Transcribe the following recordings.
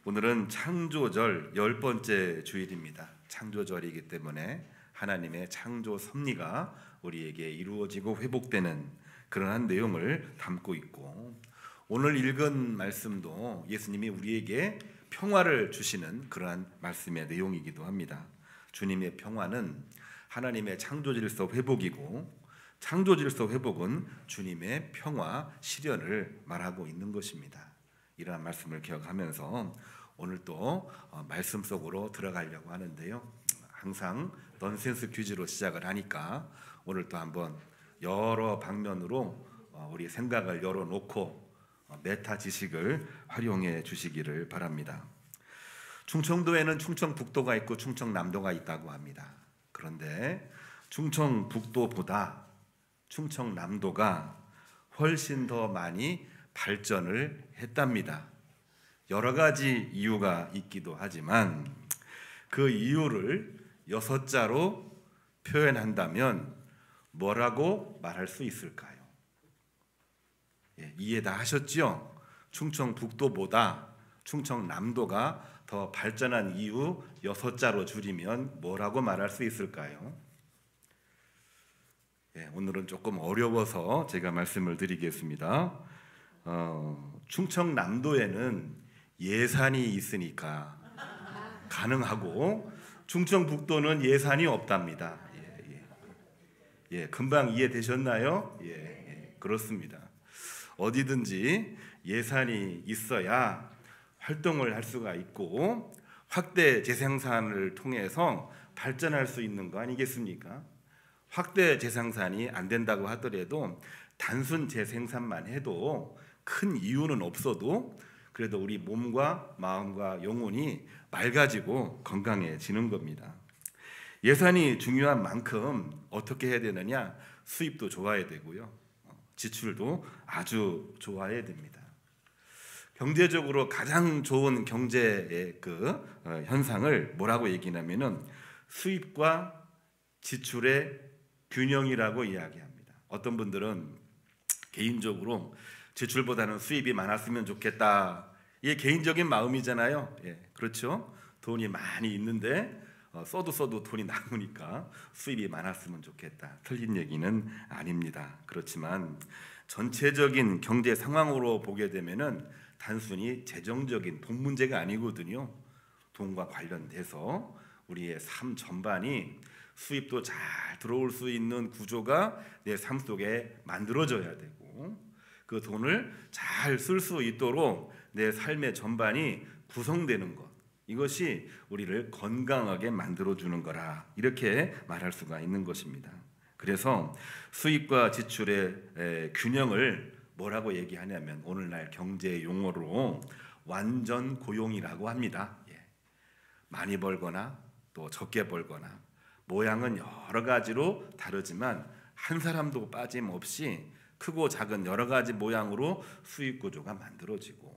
오늘은 창조절 10번째 주일입니다. 창조절이기 때문에 하나님의 창조 섭리가 우리에게 이루어지고 회복되는 그러한 내용을 담고 있고, 오늘 읽은 말씀도 예수님이 우리에게 평화를 주시는 그러한 말씀의 내용이기도 합니다. 주님의 평화는 하나님의 창조 질서 회복이고, 창조 질서 회복은 주님의 평화 실현을 말하고 있는 것입니다. 이러한 말씀을 기억하면서 오늘 또 말씀 속으로 들어가려고 하는데요. 항상 넌센스 퀴즈로 시작을 하니까 오늘 또 한번 여러 방면으로 우리 생각을 열어놓고 메타 지식을 활용해 주시기를 바랍니다. 충청도에는 충청북도가 있고 충청남도가 있다고 합니다. 그런데 충청북도보다 충청남도가 훨씬 더 많이 발전을 했답니다. 여러 가지 이유가 있기도 하지만 그 이유를 6자로 표현한다면 뭐라고 말할 수 있을까요? 이해 다 하셨죠? 충청북도보다 충청남도가 더 발전한 이유 6자로 줄이면 뭐라고 말할 수 있을까요? 오늘은 조금 어려워서 제가 말씀을 드리겠습니다. 충청남도에는 예산이 있으니까 가능하고, 충청북도는 예산이 없답니다. 금방 이해되셨나요? 그렇습니다. 어디든지 예산이 있어야 활동을 할 수가 있고 확대 재생산을 통해서 발전할 수 있는 거 아니겠습니까? 확대 재생산이 안 된다고 하더라도 단순 재생산만 해도 큰 이유는 없어도 그래도 우리 몸과 마음과 영혼이 맑아지고 건강해지는 겁니다. 예산이 중요한 만큼 어떻게 해야 되느냐? 수입도 좋아야 되고요, 지출도 아주 좋아야 됩니다. 경제적으로 가장 좋은 경제의 현상을 뭐라고 얘기하냐면은 수입과 지출의 균형이라고 이야기합니다. 어떤 분들은 개인적으로 지출보다는 수입이 많았으면 좋겠다. 이게 개인적인 마음이잖아요. 그렇죠? 돈이 많이 있는데 써도 돈이 남으니까 수입이 많았으면 좋겠다. 틀린 얘기는 아닙니다. 그렇지만 전체적인 경제 상황으로 보게 되면은 단순히 재정적인 돈 문제가 아니거든요. 돈과 관련돼서 우리의 삶 전반이 수입도 잘 들어올 수 있는 구조가 내 삶 속에 만들어져야 되고, 그 돈을 잘 쓸 수 있도록 내 삶의 전반이 구성되는 것, 이것이 우리를 건강하게 만들어주는 거라, 이렇게 말할 수가 있는 것입니다. 그래서 수입과 지출의 균형을 뭐라고 얘기하냐면 오늘날 경제 용어로 완전 고용이라고 합니다. 많이 벌거나 또 적게 벌거나 모양은 여러 가지로 다르지만 한 사람도 빠짐없이 크고 작은 여러 가지 모양으로 수입 구조가 만들어지고,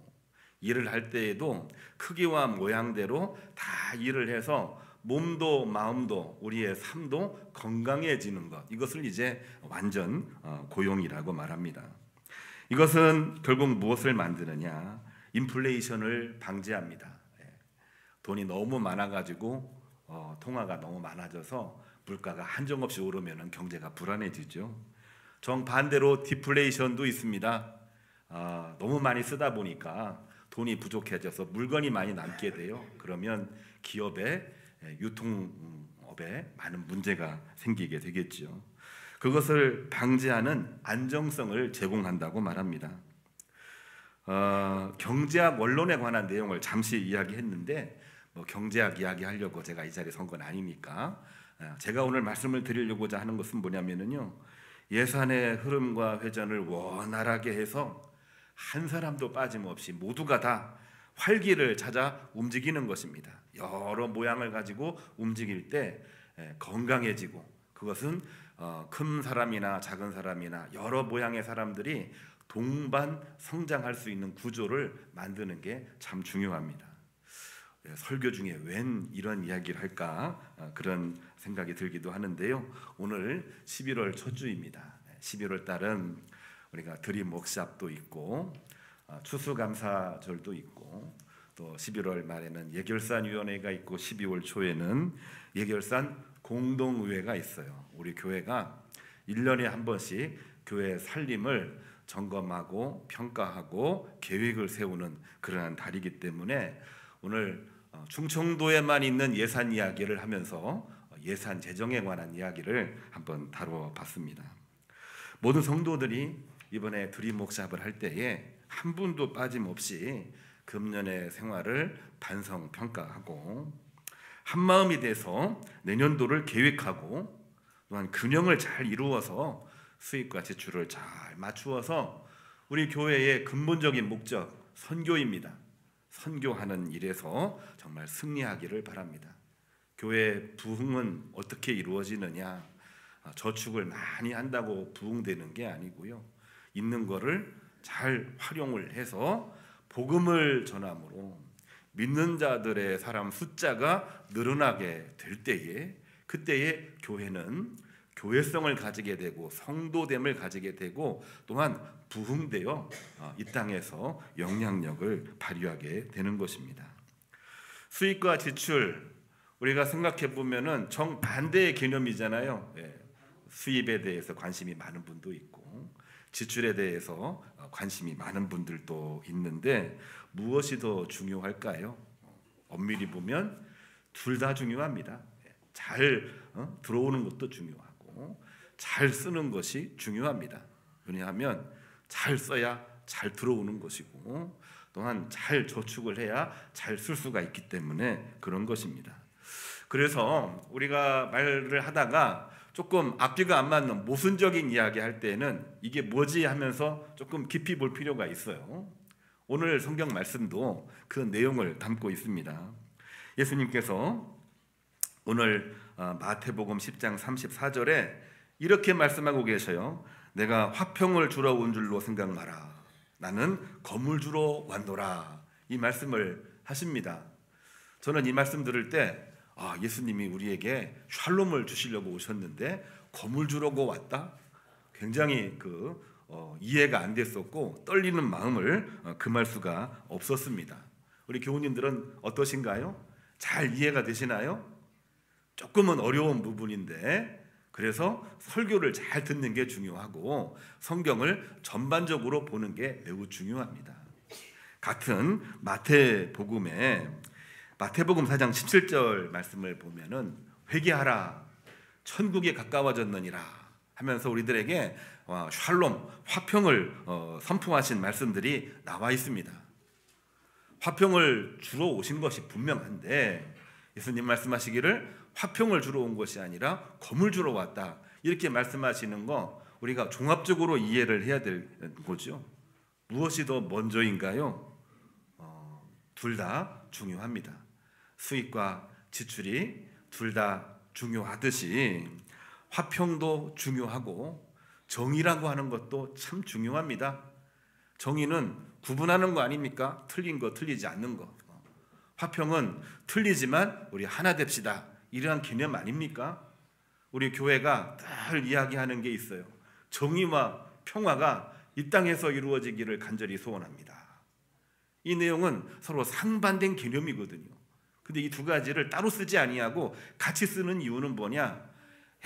일을 할 때에도 크기와 모양대로 다 일을 해서 몸도 마음도 우리의 삶도 건강해지는 것, 이것을 이제 완전 고용이라고 말합니다. 이것은 결국 무엇을 만드느냐? 인플레이션을 방지합니다. 돈이 너무 많아가지고 통화가 너무 많아져서 물가가 한정없이 오르면 경제가 불안해지죠. 정반대로 디플레이션도 있습니다. 너무 많이 쓰다 보니까 돈이 부족해져서 물건이 많이 남게 돼요. 그러면 기업의 유통업에 많은 문제가 생기게 되겠죠. 그것을 방지하는 안정성을 제공한다고 말합니다. 경제학 원론에 관한 내용을 잠시 이야기했는데 경제학 이야기하려고 제가 이 자리에 선 건 아니니까, 제가 오늘 말씀을 드리려고자 하는 것은 뭐냐면요, 예산의 흐름과 회전을 원활하게 해서 한 사람도 빠짐없이 모두가 다 활기를 찾아 움직이는 것입니다. 여러 모양을 가지고 움직일 때 건강해지고, 그것은 큰 사람이나 작은 사람이나 여러 모양의 사람들이 동반 성장할 수 있는 구조를 만드는 게 참 중요합니다. 설교 중에 웬 이런 이야기를 할까 그런 생각이 들기도 하는데요. 오늘 11월 첫 주입니다. 11월 달은 우리가 드림 워크숍도 있고 추수감사절도 있고 또 11월 말에는 예결산위원회가 있고 12월 초에는 예결산 공동의회가 있어요. 우리 교회가 1년에 한 번씩 교회 살림을 점검하고 평가하고 계획을 세우는 그러한 달이기 때문에 오늘 충청도에만 있는 예산 이야기를 하면서 예산 재정에 관한 이야기를 한번 다뤄봤습니다. 모든 성도들이 이번에 드림웍샵을 할 때에 한 분도 빠짐없이 금년의 생활을 반성 평가하고 한마음이 돼서 내년도를 계획하고 또한 균형을 잘 이루어서 수입과 지출을 잘 맞추어서 우리 교회의 근본적인 목적 선교입니다. 선교하는 일에서 정말 승리하기를 바랍니다. 교회 부흥은 어떻게 이루어지느냐? 저축을 많이 한다고 부흥되는 게 아니고요. 있는 거를 잘 활용을 해서 복음을 전함으로 믿는 자들의 사람 숫자가 늘어나게 될 때에 그때에 교회는 교회성을 가지게 되고 성도됨을 가지게 되고 또한 부흥되어 이 땅에서 영향력을 발휘하게 되는 것입니다. 수입과 지출 우리가 생각해 보면은 정반대의 개념이잖아요. 수입에 대해서 관심이 많은 분도 있고 지출에 대해서 관심이 많은 분들도 있는데 무엇이 더 중요할까요? 엄밀히 보면 둘 다 중요합니다. 잘 들어오는 것도 중요하고 잘 쓰는 것이 중요합니다. 왜냐하면 잘 써야 잘 들어오는 것이고 또한 잘 저축을 해야 잘 쓸 수가 있기 때문에 그런 것입니다. 그래서 우리가 말을 하다가 조금 앞뒤가 안 맞는 모순적인 이야기 할 때는 이게 뭐지 하면서 조금 깊이 볼 필요가 있어요. 오늘 성경 말씀도 그 내용을 담고 있습니다. 예수님께서 오늘 마태복음 10장 34절에 이렇게 말씀하고 계셔요. 내가 화평을 주러 온 줄로 생각 마라. 나는 검을 주러 왔노라. 이 말씀을 하십니다. 저는 이 말씀 들을 때 예수님이 우리에게 샬롬을 주시려고 오셨는데 검을 주려고 왔다? 굉장히 이해가 안 됐었고 떨리는 마음을 금할 수가 없었습니다. 우리 교우님들은 어떠신가요? 잘 이해가 되시나요? 조금은 어려운 부분인데 그래서 설교를 잘 듣는 게 중요하고 성경을 전반적으로 보는 게 매우 중요합니다. 같은 마태복음 4장 17절 말씀을 보면은 회개하라 천국에 가까워졌느니라 하면서 우리들에게 샬롬 화평을 선포하신 말씀들이 나와 있습니다. 화평을 주러 오신 것이 분명한데 예수님 말씀하시기를 화평을 주러 온 것이 아니라 검을 주러 왔다 이렇게 말씀하시는 거 우리가 종합적으로 이해를 해야 될 거죠. 무엇이 더 먼저인가요? 둘 다 중요합니다. 수입과 지출이 둘 다 중요하듯이 화평도 중요하고 정의라고 하는 것도 참 중요합니다. 정의는 구분하는 거 아닙니까? 틀린 거, 틀리지 않는 거. 화평은 틀리지만 우리 하나 됩시다. 이러한 개념 아닙니까? 우리 교회가 늘 이야기하는 게 있어요. 정의와 평화가 이 땅에서 이루어지기를 간절히 소원합니다. 이 내용은 서로 상반된 개념이거든요. 근데 이 두 가지를 따로 쓰지 아니하고 같이 쓰는 이유는 뭐냐?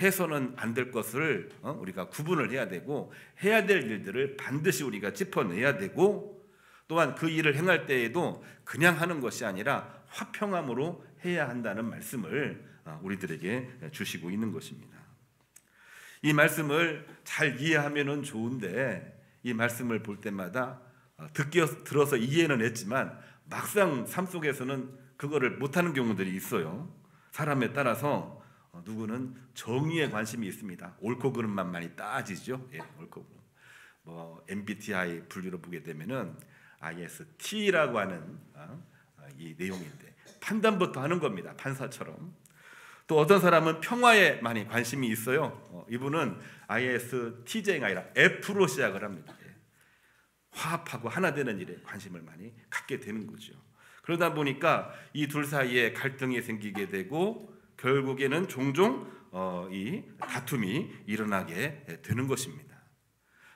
해서는 안 될 것을 우리가 구분을 해야 되고 해야 될 일들을 반드시 우리가 짚어내야 되고 또한 그 일을 행할 때에도 그냥 하는 것이 아니라 화평함으로 해야 한다는 말씀을 우리들에게 주시고 있는 것입니다. 이 말씀을 잘 이해하면 좋은데 이 말씀을 볼 때마다 들어서 이해는 했지만 막상 삶 속에서는 그거를 못하는 경우들이 있어요. 사람에 따라서 누구는 정의에 관심이 있습니다. 옳고 그름만 많이 따지죠. 옳고 그름. MBTI 분류로 보게 되면은 IST라고 하는 이 내용인데 판단부터 하는 겁니다. 판사처럼. 또 어떤 사람은 평화에 많이 관심이 있어요. 이분은 ISTJ가 아니라 F로 시작을 합니다. 화합하고 하나 되는 일에 관심을 많이 갖게 되는 거죠. 그러다 보니까 이 둘 사이에 갈등이 생기게 되고 결국에는 종종 이 다툼이 일어나게 되는 것입니다.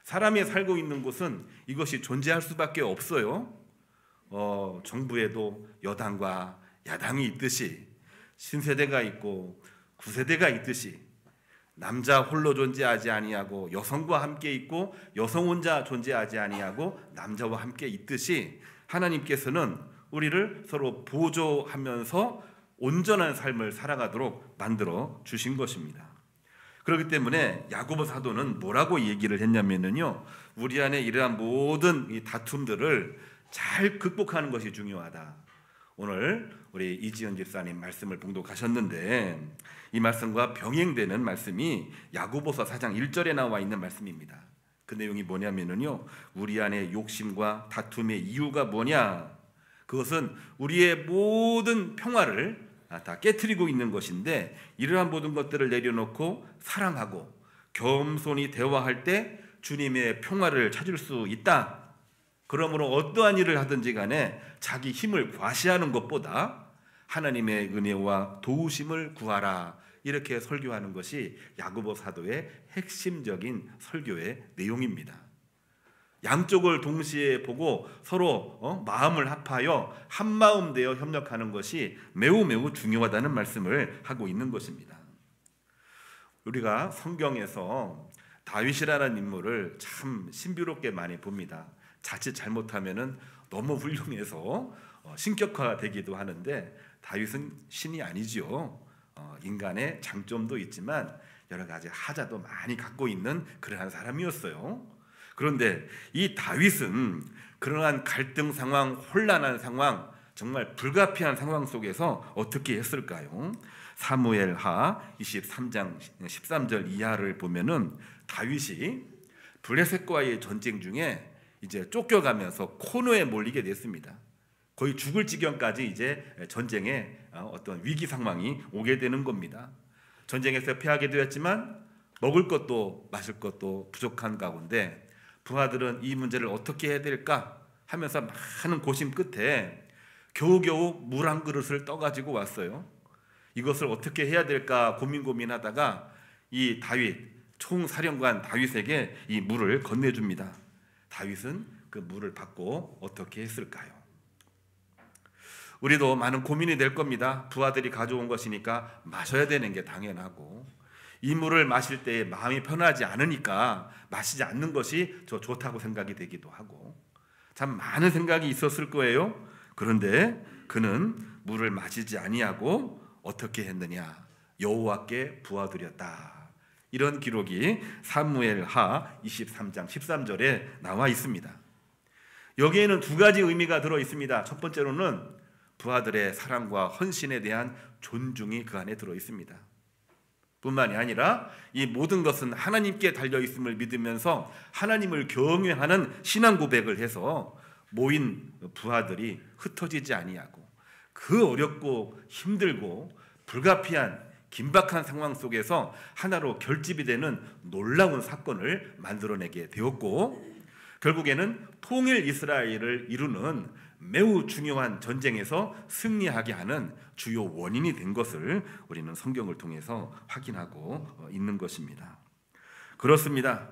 사람이 살고 있는 곳은 이것이 존재할 수밖에 없어요. 정부에도 여당과 야당이 있듯이 신세대가 있고 구세대가 있듯이 남자 홀로 존재하지 아니하고 여성과 함께 있고 여성 혼자 존재하지 아니하고 남자와 함께 있듯이 하나님께서는 우리를 서로 보조하면서 온전한 삶을 살아가도록 만들어 주신 것입니다. 그렇기 때문에 야고보 사도는 뭐라고 얘기를 했냐면요, 우리 안에 이러한 모든 이 다툼들을 잘 극복하는 것이 중요하다. 오늘 우리 이지연 집사님 말씀을 봉독하셨는데 이 말씀과 병행되는 말씀이 야고보서 4장 1절에 나와 있는 말씀입니다. 그 내용이 뭐냐면요, 우리 안에 욕심과 다툼의 이유가 뭐냐? 그것은 우리의 모든 평화를 다 깨트리고 있는 것인데, 이러한 모든 것들을 내려놓고 사랑하고 겸손히 대화할 때 주님의 평화를 찾을 수 있다. 그러므로 어떠한 일을 하든지 간에 자기 힘을 과시하는 것보다 하나님의 은혜와 도우심을 구하라, 이렇게 설교하는 것이 야고보 사도의 핵심적인 설교의 내용입니다. 양쪽을 동시에 보고 서로 마음을 합하여 한마음 되어 협력하는 것이 매우 중요하다는 말씀을 하고 있는 것입니다. 우리가 성경에서 다윗이라는 인물을 참 신비롭게 많이 봅니다. 자칫 잘못하면은 너무 훌륭해서 신격화되기도 하는데, 다윗은 신이 아니지요. 인간의 장점도 있지만 여러 가지 하자도 많이 갖고 있는 그러한 사람이었어요. 그런데 이 다윗은 그러한 갈등 상황, 혼란한 상황, 정말 불가피한 상황 속에서 어떻게 했을까요? 사무엘하 23장 13절 이하를 보면은 다윗이 블레셋과의 전쟁 중에 이제 쫓겨가면서 코너에 몰리게 됐습니다. 거의 죽을 지경까지 이제 전쟁에 어떤 위기 상황이 오게 되는 겁니다. 전쟁에서 패하게 되었지만 먹을 것도 마실 것도 부족한 가운데 부하들은 이 문제를 어떻게 해야 될까 하면서 많은 고심 끝에 겨우겨우 물 한 그릇을 떠가지고 왔어요. 이것을 어떻게 해야 될까 고민하다가 이 다윗, 총사령관 다윗에게 이 물을 건네줍니다. 다윗은 그 물을 받고 어떻게 했을까요? 우리도 많은 고민이 될 겁니다. 부하들이 가져온 것이니까 마셔야 되는 게 당연하고, 이 물을 마실 때 마음이 편하지 않으니까 마시지 않는 것이 좋다고 생각이 되기도 하고, 참 많은 생각이 있었을 거예요. 그런데 그는 물을 마시지 아니하고 어떻게 했느냐? 여호와께 부하드렸다. 이런 기록이 사무엘하 23장 13절에 나와 있습니다. 여기에는 두 가지 의미가 들어 있습니다. 첫 번째로는 부하들의 사랑과 헌신에 대한 존중이 그 안에 들어 있습니다. 뿐만이 아니라 이 모든 것은 하나님께 달려 있음을 믿으면서 하나님을 경외하는 신앙 고백을 해서 모인 부하들이 흩어지지 아니하고 그 어렵고 힘들고 불가피한 긴박한 상황 속에서 하나로 결집이 되는 놀라운 사건을 만들어내게 되었고, 결국에는 통일 이스라엘을 이루는 매우 중요한 전쟁에서 승리하게 하는 주요 원인이 된 것을 우리는 성경을 통해서 확인하고 있는 것입니다. 그렇습니다.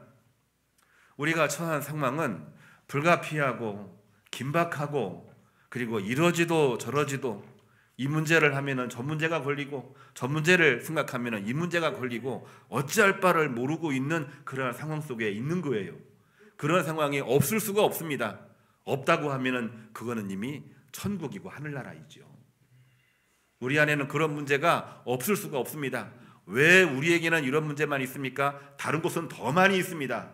우리가 처한 상황은 불가피하고 긴박하고, 그리고 이러지도 저러지도, 이 문제를 하면은 저 문제가 걸리고 저 문제를 생각하면은 이 문제가 걸리고 어찌할 바를 모르고 있는 그런 상황 속에 있는 거예요. 그런 상황이 없을 수가 없습니다. 없다고 하면은 그거는 이미 천국이고 하늘나라이죠. 우리 안에는 그런 문제가 없을 수가 없습니다. 왜 우리에게는 이런 문제만 있습니까? 다른 곳은 더 많이 있습니다.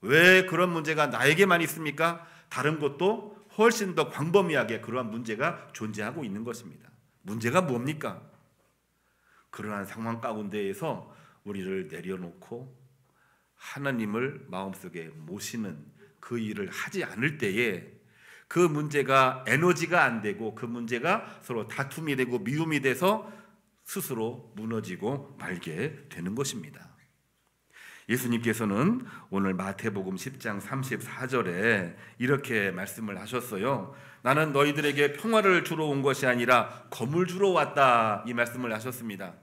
왜 그런 문제가 나에게만 있습니까? 다른 곳도 훨씬 더 광범위하게 그러한 문제가 존재하고 있는 것입니다. 문제가 뭡니까? 그러한 상황 가운데에서 우리를 내려놓고 하나님을 마음속에 모시는 그 일을 하지 않을 때에 그 문제가 에너지가 안 되고 그 문제가 서로 다툼이 되고 미움이 돼서 스스로 무너지고 말게 되는 것입니다. 예수님께서는 오늘 마태복음 10장 34절에 이렇게 말씀을 하셨어요. 나는 너희들에게 평화를 주러 온 것이 아니라 검을 주러 왔다, 이 말씀을 하셨습니다.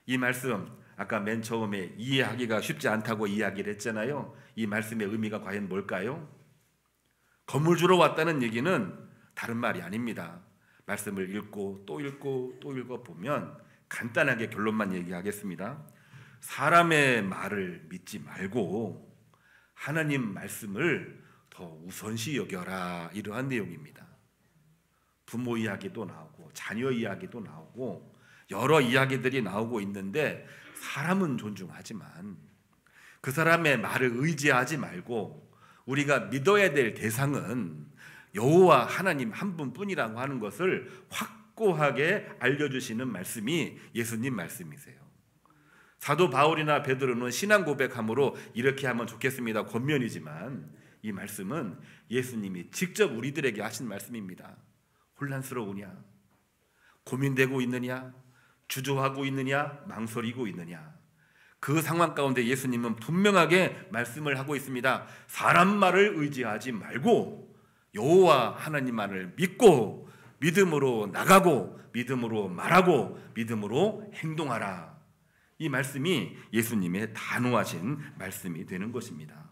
이 말씀 아까 맨 처음에 이해하기가 쉽지 않다고 이야기를 했잖아요. 이 말씀의 의미가 과연 뭘까요? 검을 주러 왔다는 얘기는 다른 말이 아닙니다. 말씀을 읽고 또 읽고 또 읽어 보면 간단하게 결론만 얘기하겠습니다. 사람의 말을 믿지 말고 하나님 말씀을 더 우선시 여겨라, 이러한 내용입니다. 부모 이야기도 나오고 자녀 이야기도 나오고 여러 이야기들이 나오고 있는데, 사람은 존중하지만 그 사람의 말을 의지하지 말고 우리가 믿어야 될 대상은 여호와 하나님 한 분뿐이라고 하는 것을 확고하게 알려주시는 말씀이 예수님 말씀이세요. 사도 바울이나 베드로는 신앙 고백함으로 이렇게 하면 좋겠습니다 권면이지만, 이 말씀은 예수님이 직접 우리들에게 하신 말씀입니다. 혼란스러우냐? 고민되고 있느냐? 주저하고 있느냐? 망설이고 있느냐? 그 상황 가운데 예수님은 분명하게 말씀을 하고 있습니다. 사람 말을 의지하지 말고 여호와 하나님만을 믿고 믿음으로 나가고 믿음으로 말하고 믿음으로 행동하라. 이 말씀이 예수님의 단호하신 말씀이 되는 것입니다.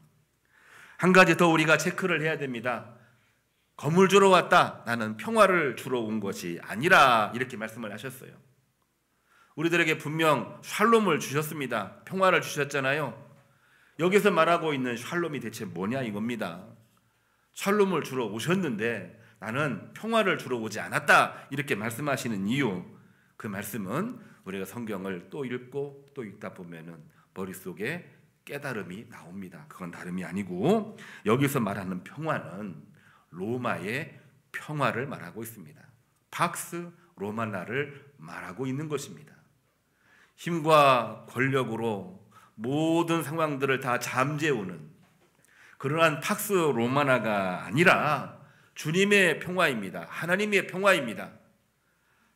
한 가지 더 우리가 체크를 해야 됩니다. 건물 주러 왔다, 나는 평화를 주러 온 것이 아니라, 이렇게 말씀을 하셨어요. 우리들에게 분명 샬롬을 주셨습니다. 평화를 주셨잖아요. 여기서 말하고 있는 샬롬이 대체 뭐냐 이겁니다. 샬롬을 주러 오셨는데 나는 평화를 주러 오지 않았다, 이렇게 말씀하시는 이유, 그 말씀은 우리가 성경을 또 읽고 또 읽다 보면은 머릿속에 깨달음이 나옵니다. 그건 다름이 아니고 여기서 말하는 평화는 로마의 평화를 말하고 있습니다. 팍스 로마나를 말하고 있는 것입니다. 힘과 권력으로 모든 상황들을 다 잠재우는 그러한 팍스 로마나가 아니라 주님의 평화입니다. 하나님의 평화입니다.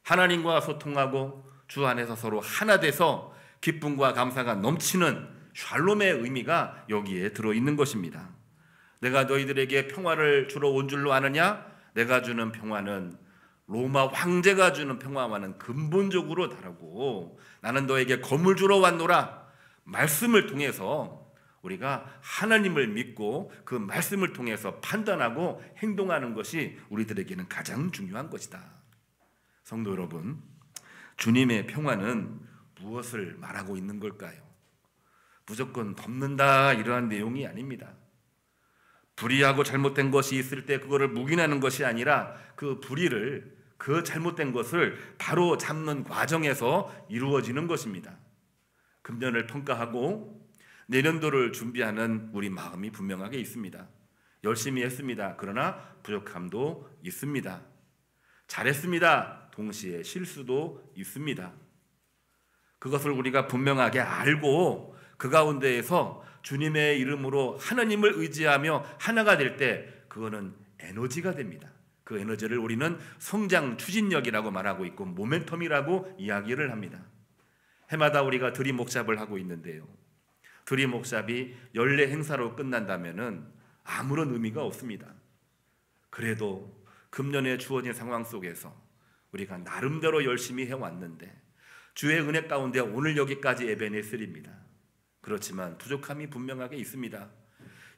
하나님과 소통하고 주 안에서 서로 하나 돼서 기쁨과 감사가 넘치는 샬롬의 의미가 여기에 들어있는 것입니다. 내가 너희들에게 평화를 주러 온 줄로 아느냐? 내가 주는 평화는 로마 황제가 주는 평화와는 근본적으로 다르고, 나는 너에게 건물 주러 왔노라. 말씀을 통해서 우리가 하나님을 믿고 그 말씀을 통해서 판단하고 행동하는 것이 우리들에게는 가장 중요한 것이다. 성도 여러분, 주님의 평화는 무엇을 말하고 있는 걸까요? 무조건 덮는다, 이러한 내용이 아닙니다. 불의하고 잘못된 것이 있을 때 그거를 묵인하는 것이 아니라 그 불의를, 그 잘못된 것을 바로 잡는 과정에서 이루어지는 것입니다. 금년을 평가하고 내년도를 준비하는 우리 마음이 분명하게 있습니다. 열심히 했습니다. 그러나 부족함도 있습니다. 잘했습니다. 동시에 실수도 있습니다. 그것을 우리가 분명하게 알고 그 가운데에서 주님의 이름으로 하나님을 의지하며 하나가 될 때 그거는 에너지가 됩니다. 그 에너지를 우리는 성장 추진력이라고 말하고 있고 모멘텀이라고 이야기를 합니다. 해마다 우리가 드림 목잡을 하고 있는데요, 드림 목잡이 연례 행사로 끝난다면은 아무런 의미가 없습니다. 그래도 금년에 주어진 상황 속에서 우리가 나름대로 열심히 해왔는데 주의 은혜 가운데 오늘 여기까지 예배냈으리입니다. 그렇지만 부족함이 분명하게 있습니다.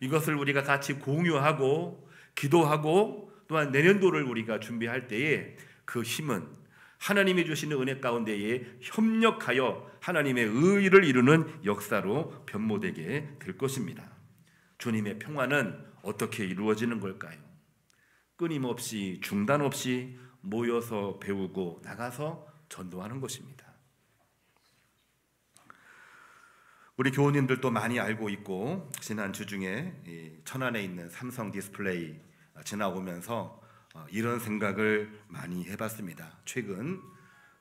이것을 우리가 같이 공유하고 기도하고 또한 내년도를 우리가 준비할 때에 그 힘은 하나님이 주시는 은혜 가운데에 협력하여 하나님의 의를 이루는 역사로 변모되게 될 것입니다. 주님의 평화는 어떻게 이루어지는 걸까요? 끊임없이 중단 없이 모여서 배우고 나가서 전도하는 것입니다. 우리 교우님들도 많이 알고 있고, 지난주 중에 천안에 있는 삼성 디스플레이 지나오면서 이런 생각을 많이 해봤습니다. 최근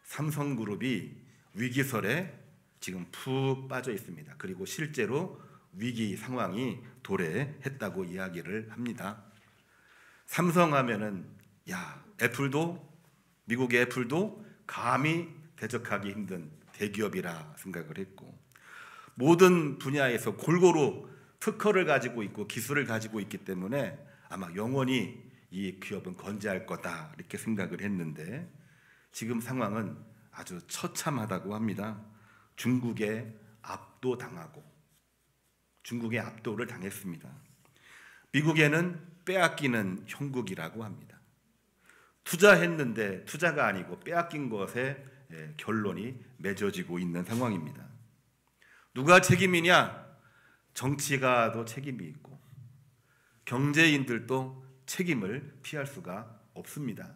삼성그룹이 위기설에 지금 푹 빠져 있습니다. 그리고 실제로 위기 상황이 도래했다고 이야기를 합니다. 삼성하면은 애플도, 미국의 애플도 감히 대적하기 힘든 대기업이라 생각을 했고, 모든 분야에서 골고루 특허를 가지고 있고 기술을 가지고 있기 때문에 아마 영원히 이 기업은 건재할 거다, 이렇게 생각을 했는데 지금 상황은 아주 처참하다고 합니다. 중국에 압도당하고, 중국의 압도를 당했습니다. 미국에는 빼앗기는 형국이라고 합니다. 투자했는데 투자가 아니고 빼앗긴 것에 결론이 맺어지고 있는 상황입니다. 누가 책임이냐? 정치가도 책임이 있고 경제인들도 책임을 피할 수가 없습니다.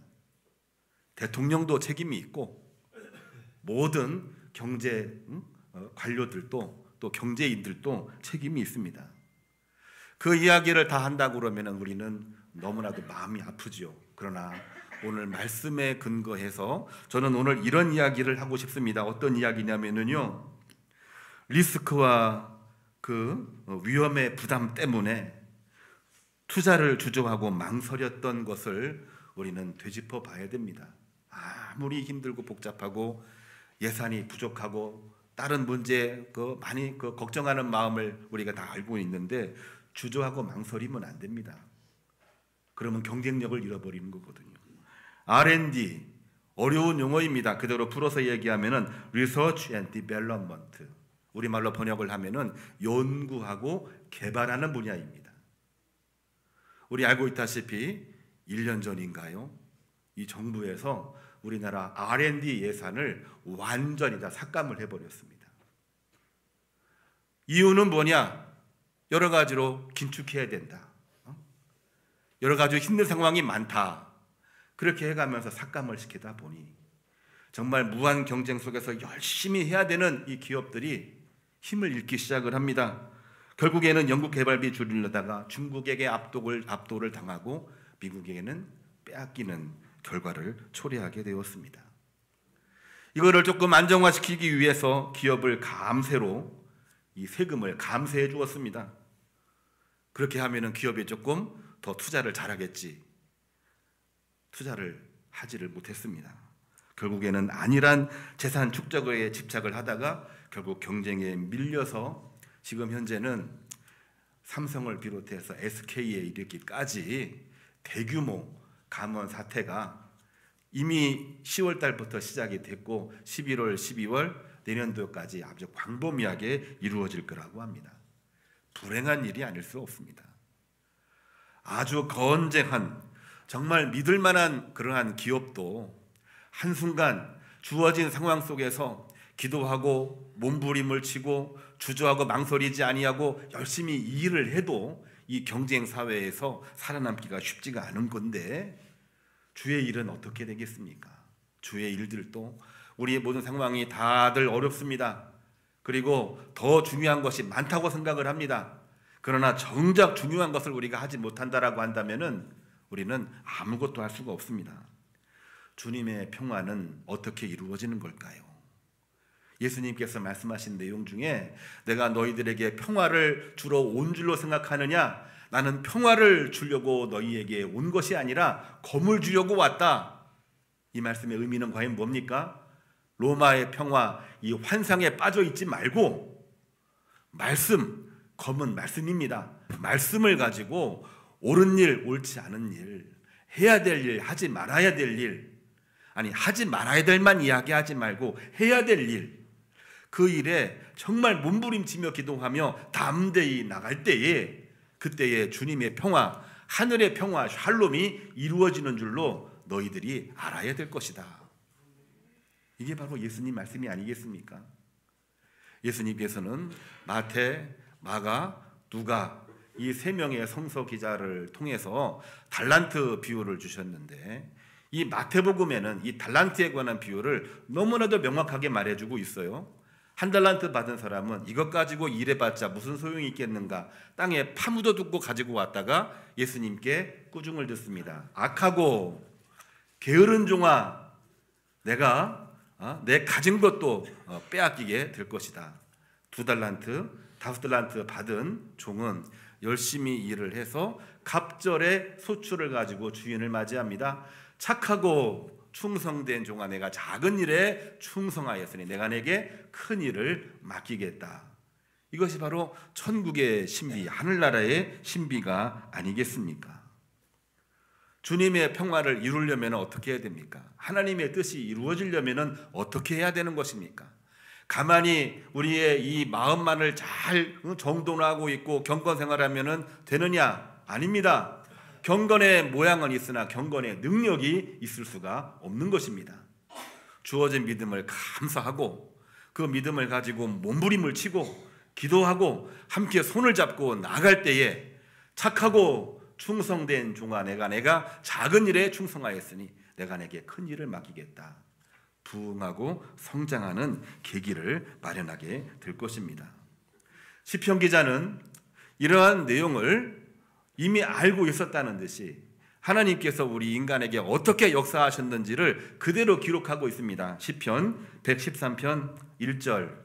대통령도 책임이 있고 모든 경제 관료들도 또 경제인들도 책임이 있습니다. 그 이야기를 다 한다고 그러면 우리는 너무나도 마음이 아프죠. 그러나 오늘 말씀에 근거해서 저는 오늘 이런 이야기를 하고 싶습니다. 어떤 이야기냐면요, 리스크와 그 위험의 부담 때문에 투자를 주저하고 망설였던 것을 우리는 되짚어 봐야 됩니다. 아무리 힘들고 복잡하고 예산이 부족하고 다른 문제 많이 걱정하는 마음을 우리가 다 알고 있는데 주저하고 망설이면 안 됩니다. 그러면 경쟁력을 잃어버리는 거거든요. R&D 어려운 용어입니다. 그대로 풀어서 얘기하면은 Research and Development, 우리말로 번역을 하면은 연구하고 개발하는 분야입니다. 우리 알고 있다시피 1년 전인가요? 이 정부에서 우리나라 R&D 예산을 완전히 다 삭감을 해버렸습니다. 이유는 뭐냐? 여러 가지로 긴축해야 된다. 여러 가지 힘든 상황이 많다. 그렇게 해가면서 삭감을 시키다 보니 정말 무한 경쟁 속에서 열심히 해야 되는 이 기업들이 힘을 잃기 시작을 합니다. 결국에는 연구 개발비 줄이려다가 중국에게 압도를 당하고 미국에게는 빼앗기는 결과를 초래하게 되었습니다. 이거를 조금 안정화시키기 위해서 기업을 감세로 이 세금을 감세해 주었습니다. 그렇게 하면은 기업이 조금 더 투자를 잘하겠지. 투자를 하지를 못했습니다. 결국에는 안일한 재산 축적에 집착을 하다가 결국 경쟁에 밀려서 지금 현재는 삼성을 비롯해서 SK에 이르기까지 대규모 감원 사태가 이미 10월 달부터 시작이 됐고 11월, 12월 내년도까지 아주 광범위하게 이루어질 거라고 합니다. 불행한 일이 아닐 수 없습니다. 아주 건재한 정말 믿을 만한 그러한 기업도 한순간 주어진 상황 속에서 기도하고 몸부림을 치고 주저하고 망설이지 아니하고 열심히 일을 해도 이 경쟁 사회에서 살아남기가 쉽지가 않은 건데 주의 일은 어떻게 되겠습니까? 주의 일들도 우리의 모든 상황이 다들 어렵습니다. 그리고 더 중요한 것이 많다고 생각을 합니다. 그러나 정작 중요한 것을 우리가 하지 못한다라고 한다면은 우리는 아무것도 할 수가 없습니다. 주님의 평화는 어떻게 이루어지는 걸까요? 예수님께서 말씀하신 내용 중에 내가 너희들에게 평화를 주러 온 줄로 생각하느냐? 나는 평화를 주려고 너희에게 온 것이 아니라 검을 주려고 왔다. 이 말씀의 의미는 과연 뭡니까? 로마의 평화, 이 환상에 빠져 있지 말고 말씀, 검은 말씀입니다. 말씀을 가지고 옳은 일, 옳지 않은 일, 해야 될 일, 하지 말아야 될 일, 아니 하지 말아야 될만 이야기하지 말고 해야 될 일, 그 일에 정말 몸부림치며 기도하며 담대히 나갈 때에 그때에 주님의 평화, 하늘의 평화, 샬롬이 이루어지는 줄로 너희들이 알아야 될 것이다. 이게 바로 예수님 말씀이 아니겠습니까? 예수님께서는 마태, 마가, 누가 이 세 명의 성서 기자를 통해서 달란트 비유를 주셨는데 이 마태복음에는 이 달란트에 관한 비유를 너무나도 명확하게 말해주고 있어요. 한 달란트 받은 사람은 이것 가지고 일해봤자 무슨 소용이 있겠는가, 땅에 파묻어 두고 가지고 왔다가 예수님께 꾸중을 듣습니다. 악하고 게으른 종아, 내가 내 가진 것도 빼앗기게 될 것이다. 2달란트, 5달란트 받은 종은 열심히 일을 해서 갑절에 소출을 가지고 주인을 맞이합니다. 착하고 충성된 종아, 내가 작은 일에 충성하였으니 내가 내게 큰 일을 맡기겠다. 이것이 바로 천국의 신비, 하늘나라의 신비가 아니겠습니까? 주님의 평화를 이루려면 어떻게 해야 됩니까? 하나님의 뜻이 이루어지려면 어떻게 해야 되는 것입니까? 가만히 우리의 이 마음만을 잘 정돈하고 있고 경건생활하면 되느냐? 아닙니다. 경건의 모양은 있으나 경건의 능력이 있을 수가 없는 것입니다. 주어진 믿음을 감사하고 그 믿음을 가지고 몸부림을 치고 기도하고 함께 손을 잡고 나갈 때에 착하고 충성된 종아, 내가 작은 일에 충성하였으니 내가 내게 큰 일을 맡기겠다. 부흥하고 성장하는 계기를 마련하게 될 것입니다. 시편 기자는 이러한 내용을 이미 알고 있었다는 듯이 하나님께서 우리 인간에게 어떻게 역사하셨는지를 그대로 기록하고 있습니다. 시편 113편 1절,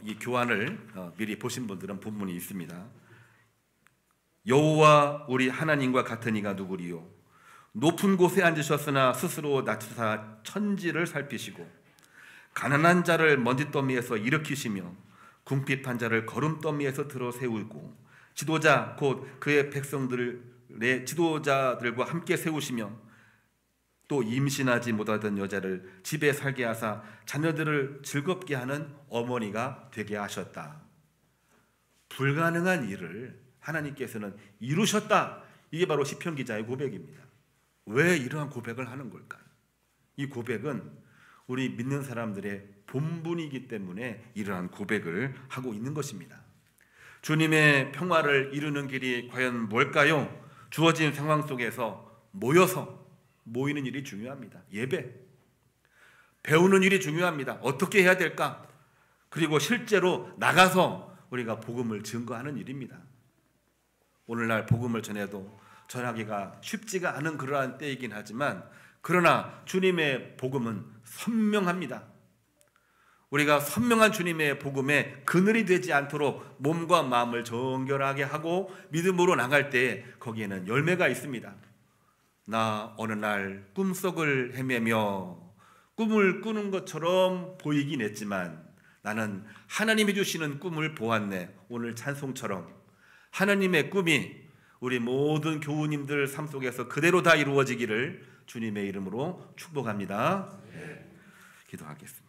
이 교환을 미리 보신 분들은 본문이 있습니다. 여호와 우리 하나님과 같은 이가 누구리요? 높은 곳에 앉으셨으나 스스로 낮추사 천지를 살피시고 가난한 자를 먼지더미에서 일으키시며 궁핍한 자를 거름더미에서 들어 세우고 지도자 곧 그의 백성들의 지도자들과 함께 세우시며 또 임신하지 못하던 여자를 집에 살게 하사 자녀들을 즐겁게 하는 어머니가 되게 하셨다. 불가능한 일을 하나님께서는 이루셨다. 이게 바로 시편 기자의 고백입니다. 왜 이러한 고백을 하는 걸까요? 이 고백은 우리 믿는 사람들의 본분이기 때문에 이러한 고백을 하고 있는 것입니다. 주님의 평화를 이루는 길이 과연 뭘까요? 주어진 상황 속에서 모이는 일이 중요합니다. 예배, 배우는 일이 중요합니다. 어떻게 해야 될까? 그리고 실제로 나가서 우리가 복음을 증거하는 일입니다. 오늘날 복음을 전하기가 쉽지가 않은 그러한 때이긴 하지만 그러나 주님의 복음은 선명합니다. 우리가 선명한 주님의 복음에 그늘이 되지 않도록 몸과 마음을 정결하게 하고 믿음으로 나갈 때 거기에는 열매가 있습니다. 나 어느 날 꿈속을 헤매며 꿈을 꾸는 것처럼 보이긴 했지만 나는 하나님이 주시는 꿈을 보았네. 오늘 찬송처럼 하나님의 꿈이 우리 모든 교우님들 삶 속에서 그대로 다 이루어지기를 주님의 이름으로 축복합니다. 기도하겠습니다.